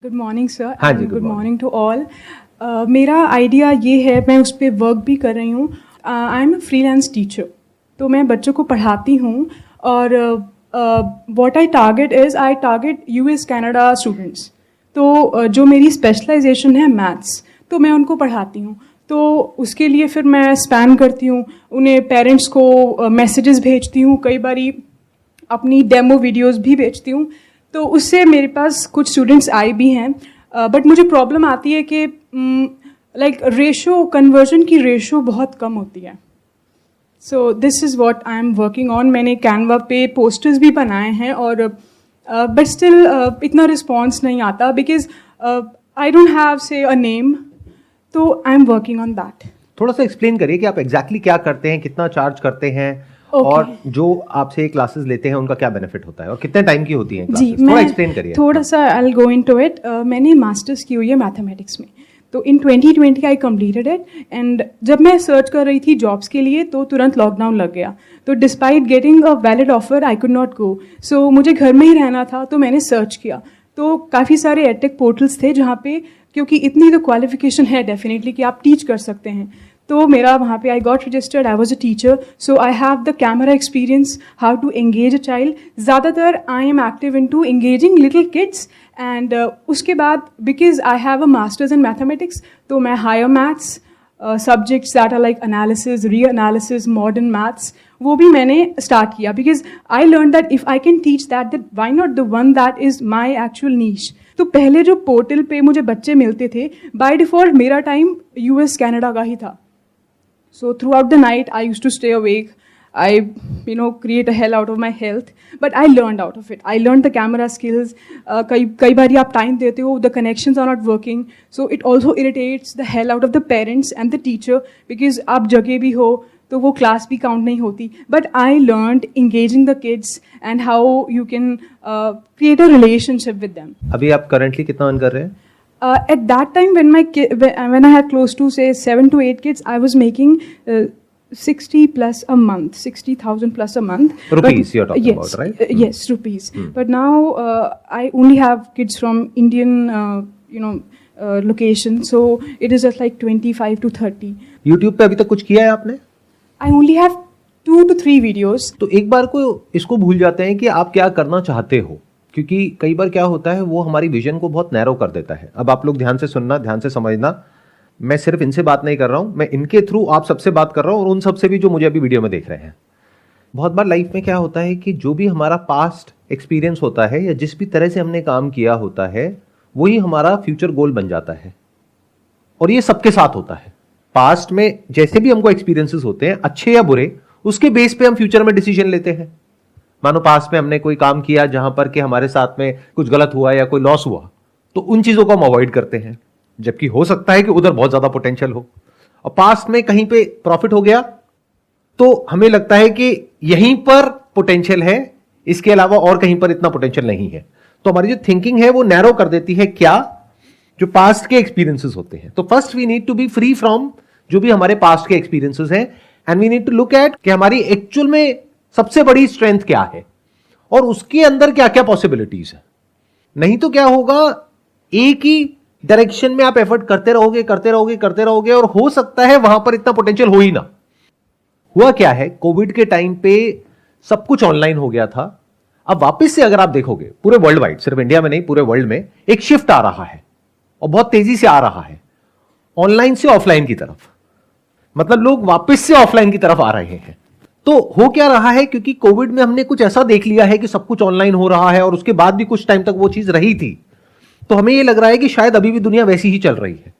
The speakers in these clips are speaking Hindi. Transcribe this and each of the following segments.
Good morning sir. हाँ जी, गुड मॉर्निंग टू ऑल। मेरा आइडिया ये है, मैं उस पर वर्क भी कर रही हूँ। I am a freelance teacher, तो मैं बच्चों को पढ़ाती हूँ और what I target US Canada students. तो जो मेरी स्पेशलाइजेशन है मैथ्स, तो मैं उनको पढ़ाती हूँ। तो उसके लिए फिर मैं स्पैम करती हूँ, उन्हें पेरेंट्स को मैसेजेस भेजती हूँ, कई बारी अपनी डेमो वीडियोस भी भेजती हूँ। तो उससे मेरे पास कुछ स्टूडेंट्स आए भी हैं, बट मुझे प्रॉब्लम आती है कि कन्वर्जन की रेशो बहुत कम होती है। So this is what I am working on. मैंने कैनवा पे पोस्टर्स भी बनाए हैं और बट स्टिल इतना रिस्पॉन्स नहीं आता, बिकॉज आई डोंट हैव से अ नेम। तो I am working on that. थोड़ा सा एक्सप्लेन करिए कि आप एग्जैक्टली क्या करते हैं, कितना चार्ज करते हैं, और जो आपसे क्लासेस लेते हैं उनका क्या बेनिफिट होता है और कितने टाइम की होती हैं क्लासेस? थोड़ा एक्सप्लेन करिए। थोड़ा सा I will go into it. मैंने मास्टर्स की हुई है मैथमेटिक्स में, तो इन 2020 आई कंप्लीटेड इट। एंड जब मैं सर्च कर रही थी जॉब्स के लिए तो तुरंत लॉकडाउन लग गया। तो despite getting a valid offer I could not go. So मुझे घर में ही रहना था, तो मैंने सर्च किया। तो काफ़ी सारे एडटेक पोर्टल्स थे जहाँ पे, क्योंकि इतनी तो क्वालिफिकेशन है डेफिनेटली कि आप टीच कर सकते हैं, तो मेरा वहाँ पे I got registered. I was a teacher, so I have the camera experience, how to engage a child. ज़्यादातर I am active in to engaging little kids. And उसके बाद because I have a masters in mathematics, तो मैं higher maths subjects that are like analysis, real analysis, modern maths, वो भी मैंने स्टार्ट किया। Because I learn that if I can teach that why not the one that is my actual niche. तो पहले जो पोर्टल पे मुझे बच्चे मिलते थे, बाय डिफॉल्ट मेरा टाइम यूएस कनाडा का ही था। So throughout the night, I used to stay awake. I, create a hell out of my health. But I learned out of it. I learned the camera skills. कई बारी आप time देते हो, the connections are not working. So it also irritates the hell out of the parents and the teacher, because आप जगह भी हो तो वो class भी count नहीं होती. But I learned engaging the kids and how you can create a relationship with them. अभी आप currently कितना earn कर रहे हैं? At that time, when I had close to say 7 to 8 kids, I was making 60 plus a month, 60,000 plus a month. Rupees you're talking about, right? Yes, rupees. But now I only have kids from Indian, location, so it is just like 25 to 30. YouTube पे अभी तक कुछ किया है आपने? I only have 2 to 3 videos. तो एक बार को इसको भूल जाते हैं कि आप क्या करना चाहते हो, क्योंकि कई बार क्या होता है वो हमारी विजन को बहुत नैरो कर देता है। अब आप लोग ध्यान से सुनना, ध्यान से समझना, मैं सिर्फ इनसे बात नहीं कर रहा हूं, मैं इनके थ्रू आप सबसे बात कर रहा हूं और उन सबसे भी जो मुझे अभी वीडियो में देख रहे हैं। बहुत बार लाइफ में क्या होता है कि जो भी हमारा पास्ट एक्सपीरियंस होता है या जिस भी तरह से हमने काम किया होता है वही हमारा फ्यूचर गोल बन जाता है। और ये सबके साथ होता है। पास्ट में जैसे भी हमको एक्सपीरियंसेस होते हैं, अच्छे या बुरे, उसके बेस पे हम फ्यूचर में डिसीजन लेते हैं। मानो पास्ट में हमने कोई काम किया जहां पर कि हमारे साथ में कुछ गलत हुआ या कोई लॉस हुआ, तो उन चीजों को हम अवॉइड करते हैं, जबकि हो सकता है कि उधर बहुत ज्यादा पोटेंशियल हो। और पास्ट में कहीं पे प्रॉफिट हो गया तो हमें लगता है कि यहीं पर पोटेंशियल है, इसके अलावा और कहीं पर इतना पोटेंशियल नहीं है। तो हमारी जो थिंकिंग है वो नैरो कर देती है क्या, जो पास्ट के एक्सपीरियंसेस होते हैं। तो first we need to be free from जो भी हमारे पास्ट के एक्सपीरियंसेस हैं, and we need to look at कि हमारी एक्चुअल में सबसे बड़ी स्ट्रेंथ क्या है और उसके अंदर क्या क्या पॉसिबिलिटीज है। नहीं तो क्या होगा, एक ही डायरेक्शन में आप एफर्ट करते रहोगे और हो सकता है वहां पर इतना पोटेंशियल हो ही ना। हुआ क्या है, कोविड के टाइम पे सब कुछ ऑनलाइन हो गया था। अब वापस से अगर आप देखोगे पूरे वर्ल्ड वाइड, सिर्फ इंडिया में नहीं पूरे वर्ल्ड में एक शिफ्ट आ रहा है और बहुत तेजी से आ रहा है ऑनलाइन से ऑफलाइन की तरफ। मतलब लोग वापस से ऑफलाइन की तरफ आ रहे हैं। तो हो क्या रहा है, क्योंकि कोविड में हमने कुछ ऐसा देख लिया है कि सब कुछ ऑनलाइन हो रहा है और उसके बाद भी कुछ टाइम तक वो चीज रही थी, तो हमें ये लग रहा है कि शायद अभी भी दुनिया वैसी ही चल रही है,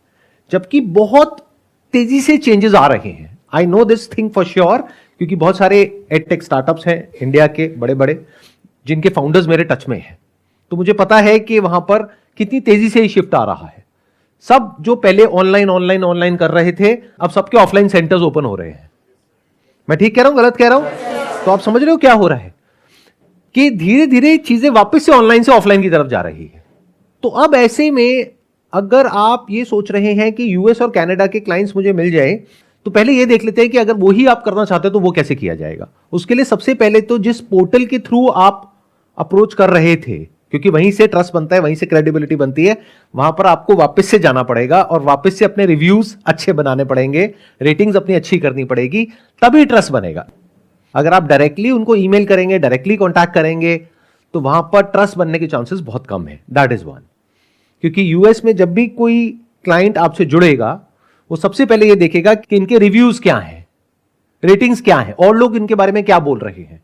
जबकि बहुत तेजी से चेंजेस आ रहे हैं। I know this thing for sure, क्योंकि बहुत सारे एडटेक स्टार्टअप्स हैं इंडिया के बड़े बड़े जिनके फाउंडर्स मेरे टच में हैं, तो मुझे पता है कि वहां पर कितनी तेजी से शिफ्ट आ रहा है। सब जो पहले ऑनलाइन कर रहे थे, अब सबके ऑफलाइन सेंटर्स ओपन हो रहे हैं। मैं ठीक कह रहा हूं, गलत कह रहा हूं? तो आप समझ रहे हो क्या हो रहा है कि धीरे धीरे चीजें वापस से ऑनलाइन से ऑफलाइन की तरफ जा रही है। तो अब ऐसे में अगर आप ये सोच रहे हैं कि यूएस और कनाडा के क्लाइंट्स मुझे मिल जाए, तो पहले ये देख लेते हैं कि अगर वही आप करना चाहते हैं तो वो कैसे किया जाएगा। उसके लिए सबसे पहले तो जिस पोर्टल के थ्रू आप अप्रोच कर रहे थे, क्योंकि वहीं से ट्रस्ट बनता है, वहीं से क्रेडिबिलिटी बनती है। वहां पर आपको वापस से जाना पड़ेगा और वापस से अपने रिव्यूज अच्छे बनाने पड़ेंगे, रेटिंग्स अपनी अच्छी करनी पड़ेगी, तभी ट्रस्ट बनेगा। अगर आप डायरेक्टली उनको ईमेल करेंगे, डायरेक्टली कॉन्टैक्ट करेंगे, तो वहां पर ट्रस्ट बनने के चांसेस बहुत कम है। That is one. क्योंकि यूएस में जब भी कोई क्लाइंट आपसे जुड़ेगा, वो सबसे पहले ये देखेगा कि इनके रिव्यूज क्या हैं, रेटिंग्स क्या हैं, और लोग इनके बारे में क्या बोल रहे हैं।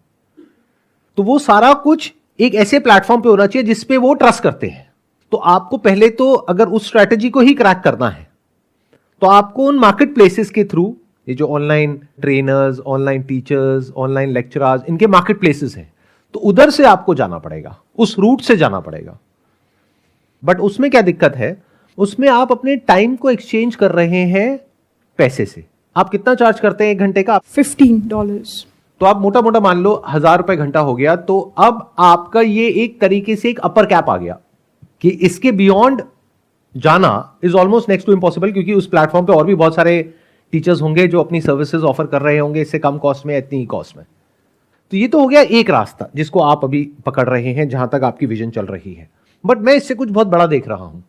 तो वो सारा कुछ एक ऐसे प्लेटफॉर्म पे होना चाहिए जिसपे वो ट्रस्ट करते हैं। तो आपको पहले तो अगर उस स्ट्रैटेजी को ही क्रैक करना है, तो आपको उन मार्केट प्लेसेस के थ्रू, ये जो online trainers, online teachers, online lecturers, इनके मार्केट प्लेसेस हैं, तो उधर से आपको जाना पड़ेगा, उस रूट से जाना पड़ेगा। बट उसमें क्या दिक्कत है, उसमें आप अपने टाइम को एक्सचेंज कर रहे हैं पैसे से। आप कितना चार्ज करते हैं 1 घंटे का? $15। तो आप मोटा मोटा मान लो 1000 रुपए घंटा हो गया। तो अब आपका ये एक तरीके से एक अपर कैप आ गया कि इसके बियॉन्ड जाना is almost next to impossible, क्योंकि उस प्लेटफॉर्म पे और भी बहुत सारे टीचर्स होंगे जो अपनी सर्विसेज ऑफर कर रहे होंगे इससे कम कॉस्ट में, इतनी ही कॉस्ट में। तो ये तो हो गया एक रास्ता जिसको आप अभी पकड़ रहे हैं, जहां तक आपकी विजन चल रही है। बट मैं इससे कुछ बहुत बड़ा देख रहा हूं।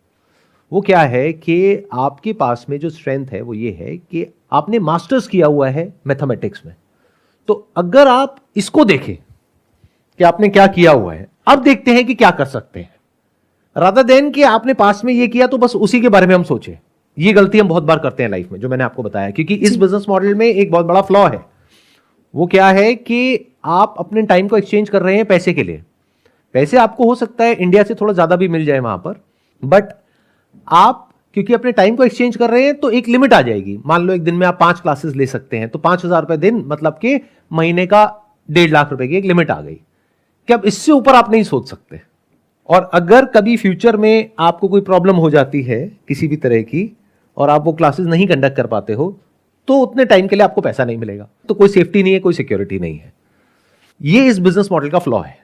वो क्या है कि आपके पास में जो स्ट्रेंथ है वो ये है कि आपने मास्टर्स किया हुआ है मैथमेटिक्स में। तो अगर आप इसको देखें कि आपने क्या किया हुआ है, अब देखते हैं कि क्या कर सकते हैं, रादर देन कि आपने पास में ये किया तो बस उसी के बारे में हम सोचें। ये गलती हम बहुत बार करते हैं लाइफ में, जो मैंने आपको बताया। क्योंकि इस बिजनेस मॉडल में एक बहुत बड़ा फ्लॉ है। वो क्या है कि आप अपने टाइम को एक्सचेंज कर रहे हैं पैसे के लिए। पैसे आपको हो सकता है इंडिया से थोड़ा ज्यादा भी मिल जाए वहां पर, बट आप क्योंकि अपने टाइम को एक्सचेंज कर रहे हैं तो एक लिमिट आ जाएगी। मान लो एक दिन में आप 5 क्लासेस ले सकते हैं, तो 5000 रुपए दिन, मतलब कि महीने का 1.5 लाख रुपए की एक लिमिट आ गई कि अब इससे ऊपर आप नहीं सोच सकते। और अगर कभी फ्यूचर में आपको कोई प्रॉब्लम हो जाती है किसी भी तरह की और आप वो क्लासेस नहीं कंडक्ट कर पाते हो, तो उतने टाइम के लिए आपको पैसा नहीं मिलेगा। तो कोई सेफ्टी नहीं है, कोई सिक्योरिटी नहीं है। ये इस बिजनेस मॉडल का फ्लॉ है।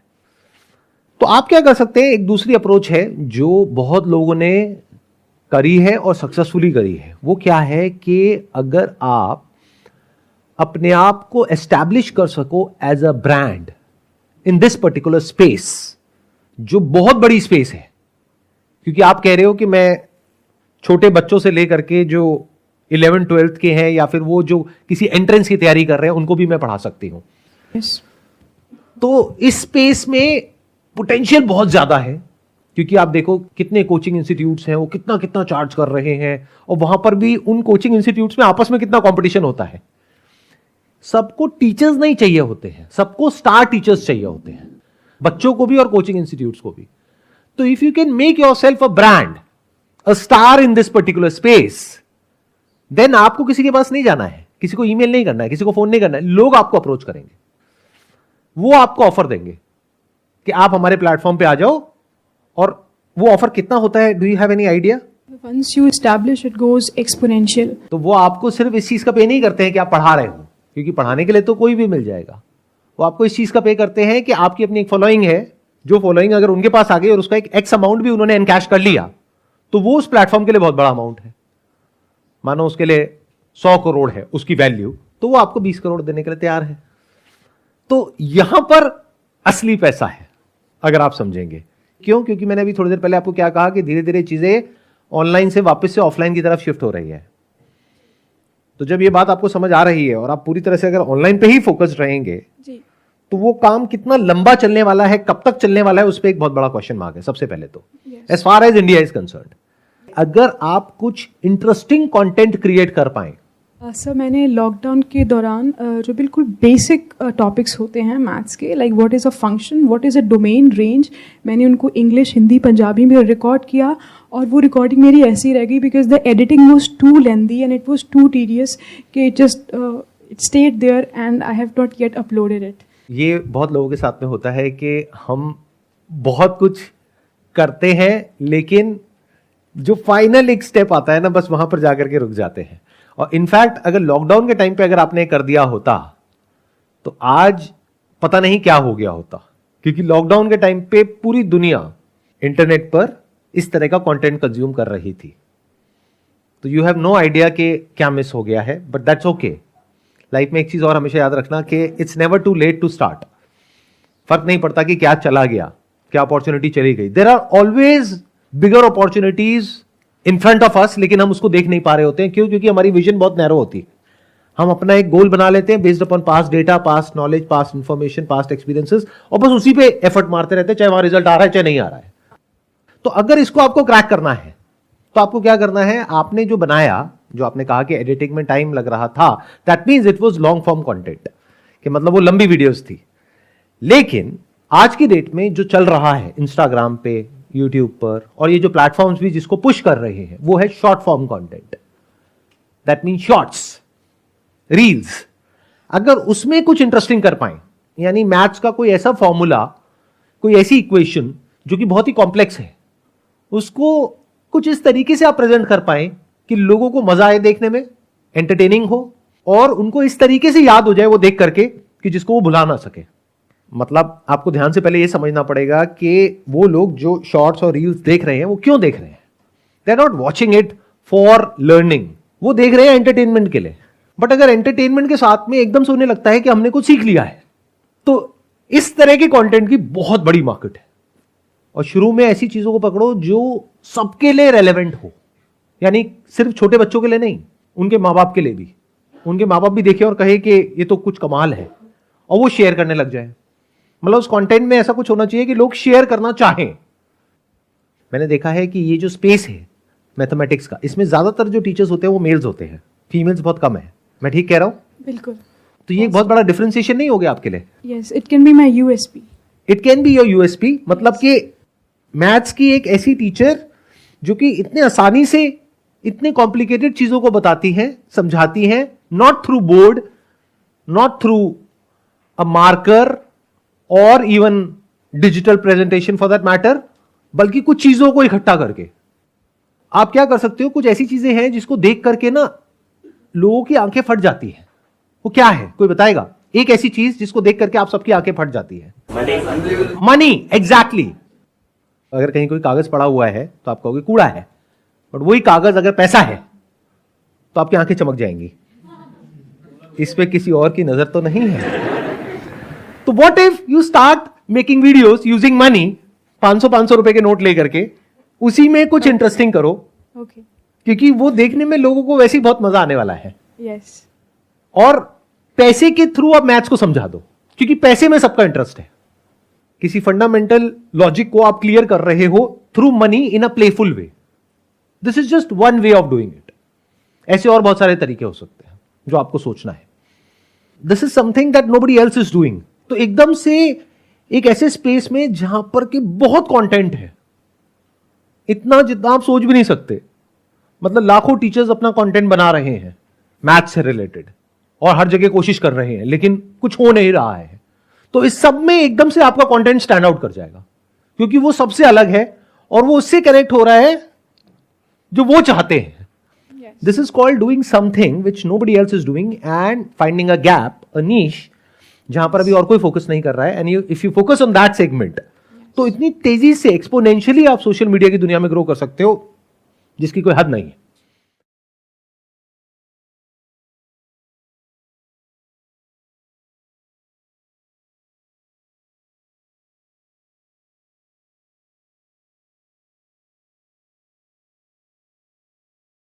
तो आप क्या कर सकते हैं, एक दूसरी अप्रोच है जो बहुत लोगों ने करी है और सक्सेसफुली करी है। वो क्या है कि अगर आप अपने आप को एस्टैब्लिश कर सको as a brand in this particular space, जो बहुत बड़ी स्पेस है। क्योंकि आप कह रहे हो कि मैं छोटे बच्चों से लेकर के जो 11th-12th के हैं या फिर वो जो किसी एंट्रेंस की तैयारी कर रहे हैं, उनको भी मैं पढ़ा सकती हूं। Yes. तो इस स्पेस में पोटेंशियल बहुत ज्यादा है। क्योंकि आप देखो कितने कोचिंग इंस्टीट्यूट्स हैं, वो कितना कितना चार्ज कर रहे हैं, और वहां पर भी उन कोचिंग इंस्टीट्यूट्स में आपस में कितना कंपटीशन होता है। सबको टीचर्स नहीं चाहिए होते हैं, सबको स्टार टीचर्स चाहिए होते हैं, बच्चों को भी और कोचिंग इंस्टीट्यूट्स को भी। तो if you can make yourself a brand, a star in this particular space, then आपको किसी के पास नहीं जाना है, किसी को ईमेल नहीं करना है, किसी को फोन नहीं करना है। लोग आपको अप्रोच करेंगे, वो आपको ऑफर देंगे कि आप हमारे प्लेटफॉर्म पे आ जाओ। और वो ऑफर कितना होता है, do you have any idea? Once you establish, it goes exponential. तो वो आपको सिर्फ इस चीज का पे नहीं करते हैं कि आप पढ़ा रहे हो, क्योंकि पढ़ाने के लिए तो कोई भी मिल जाएगा। वो आपको इस चीज का पे करते हैं कि आपकी अपनी एक फॉलोइंग है, जो फॉलोइंग अगर उनके पास आ गई और उसका एक एक्स अमाउंट भी उन्होंने एनकैश कर लिया, तो वो उस प्लेटफॉर्म के लिए बहुत बड़ा अमाउंट है। मानो उसके लिए 100 करोड़ है उसकी वैल्यू, तो वो आपको 20 करोड़ देने के लिए तैयार है। तो यहां पर असली पैसा है, अगर आप समझेंगे। क्यों? क्योंकि मैंने अभी थोड़ी देर पहले आपको क्या कहा कि धीरे धीरे चीजें ऑनलाइन से वापस से ऑफलाइन की तरफ शिफ्ट हो रही है। तो जब ये बात आपको समझ आ रही है और आप पूरी तरह से अगर ऑनलाइन पे ही फोकस्ड रहेंगे, जी. तो वो काम कितना लंबा चलने वाला है, कब तक चलने वाला है, उस पर एक बहुत बड़ा क्वेश्चन मार्क है सबसे पहले तो, as far as India is concerned. अगर आप कुछ इंटरेस्टिंग कंटेंट क्रिएट कर पाए। सर मैंने लॉकडाउन के दौरान जो बिल्कुल बेसिक टॉपिक्स होते हैं मैथ्स के, like what is a function, what is a domain range, मैंने उनको इंग्लिश, हिंदी, पंजाबी में रिकॉर्ड किया। और वो रिकॉर्डिंग मेरी ऐसी रह गई because the editing was too lengthy and it was too tedious कि just it stayed there and I have not yet uploaded it. ये बहुत लोगों के साथ में होता है कि हम बहुत कुछ करते हैं, लेकिन जो फाइनल एक स्टेप आता है ना, बस वहां पर जाकर के रुक जाते हैं। और इनफैक्ट अगर लॉकडाउन के टाइम पे अगर आपने कर दिया होता तो आज पता नहीं क्या हो गया होता, क्योंकि लॉकडाउन के टाइम पे पूरी दुनिया इंटरनेट पर इस तरह का कंटेंट कंज्यूम कर रही थी। तो यू हैव नो आइडिया कि क्या मिस हो गया है, बट दैट्स ओके। लाइफ में एक चीज और हमेशा याद रखना कि it's never too late to start. फर्क नहीं पड़ता कि क्या चला गया, क्या अपॉर्चुनिटी चली गई। There are always bigger opportunities in front of us, लेकिन हम उसको देख नहीं पा रहे होते हैं। क्यों? क्योंकि हमारी विजन बहुत नैरो होती है। हम अपना एक गोल बना लेते हैं based upon past data, past knowledge, past information, past experiences, और बस उसी पे एफर्ट मारते रहते हैं, चाहे वहां रिजल्ट आ रहा है चाहे नहीं आ रहा है। तो अगर इसको आपको क्रैक करना है तो आपको क्या करना है, आपने जो बनाया, जो आपने कहा कि एडिटिंग में टाइम लग रहा था, that means it was long form content, कि मतलब वो लंबी वीडियोस थी। लेकिन आज की डेट में जो चल रहा है इंस्टाग्राम पे, यूट्यूब पर, और ये जो प्लेटफॉर्म्स भी जिसको पुश कर रहे हैं, वो है short form content. That means shorts, reels. अगर उसमें कुछ इंटरेस्टिंग कर पाए, यानी मैथ्स का कोई ऐसा फॉर्मूला, कोई ऐसी इक्वेशन जो कि बहुत ही कॉम्प्लेक्स है, उसको कुछ इस तरीके से आप प्रेजेंट कर पाए कि लोगों को मजा आए देखने में, एंटरटेनिंग हो, और उनको इस तरीके से याद हो जाए वो देख करके कि जिसको वो भुला ना सके। मतलब आपको ध्यान से पहले ये समझना पड़ेगा कि वो लोग जो शॉर्ट्स और रील्स देख रहे हैं वो क्यों देख रहे हैं। They are not watching it for learning, वो देख रहे हैं एंटरटेनमेंट के लिए। बट अगर एंटरटेनमेंट के साथ में एकदम से उन्हें लगता है कि हमने कुछ सीख लिया है, तो इस तरह के कंटेंट की बहुत बड़ी मार्केट है। और शुरू में ऐसी चीजों को पकड़ो जो सबके लिए रेलेवेंट हो, यानी सिर्फ छोटे बच्चों के लिए नहीं, उनके माँ बाप के लिए भी। उनके माँ बाप भी देखें और कहे कि ये तो कुछ कमाल है, और वो शेयर करने लग जाए। मतलब उस कंटेंट में ऐसा कुछ होना चाहिए कि लोग शेयर करना चाहें। मैंने देखा है कि ये जो स्पेस है मैथमेटिक्स का, इसमें ज्यादातर जो टीचर्स होते हैं वो मेल्स होते हैं, फीमेल्स बहुत कम है। मैं ठीक कह रहा हूं? बिल्कुल। तो ये एक बहुत बड़ा डिफरेंशिएशन नहीं हो गया आपके लिए? Yes, it can be my USP. It can be your USP. मतलब कि मैथ्स की एक ऐसी टीचर जो कि इतने आसानी से इतने कॉम्प्लिकेटेड चीजों को बताती है, समझाती है, not through board, not through a marker और even digital presentation for that matter, बल्कि कुछ चीजों को इकट्ठा करके। आप क्या कर सकते हो, कुछ ऐसी चीजें हैं जिसको देख करके ना लोगों की आंखें फट जाती हैं। वो क्या है, कोई बताएगा? एक ऐसी चीज जिसको देख करके आप सबकी आंखें फट जाती है। Money, exactly. अगर कहीं कोई कागज पड़ा हुआ है तो आप कहोगे कूड़ा है, बट वही कागज अगर पैसा है तो आपकी आंखें चमक जाएंगी। इस पे किसी और की नजर तो नहीं है। तो what if you start making videos using money, 500 रुपए के नोट लेकर के, उसी में कुछ इंटरेस्टिंग करो। ओके। क्योंकि वो देखने में लोगों को वैसे ही बहुत मजा आने वाला है। यस। और पैसे के थ्रू आप मैथ्स को समझा दो, क्योंकि पैसे में सबका इंटरेस्ट है। किसी फंडामेंटल लॉजिक को आप क्लियर कर रहे हो through money in a playful way. This is just one way of doing it. ऐसे और बहुत सारे तरीके हो सकते हैं जो आपको सोचना है। This is something that nobody else is doing. तो एकदम से एक ऐसे स्पेस में जहां पर कि बहुत कंटेंट है, इतना जितना आप सोच भी नहीं सकते। मतलब लाखों टीचर्स अपना कंटेंट बना रहे हैं मैथ्स से रिलेटेड, और हर जगह कोशिश कर रहे हैं, लेकिन कुछ हो नहीं रहा है। तो इस सब में एकदम से आपका कंटेंट स्टैंड आउट कर जाएगा, क्योंकि वो सबसे अलग है और वो उससे कनेक्ट हो रहा है जो वो चाहते हैं। This is called doing something which nobody else is doing and finding a gap, a niche, जहां पर अभी और कोई फोकस नहीं कर रहा है। And if you focus on that segment, तो इतनी तेजी से एक्सपोनेंशियली आप सोशल मीडिया की दुनिया में ग्रो कर सकते हो जिसकी कोई हद नहीं है।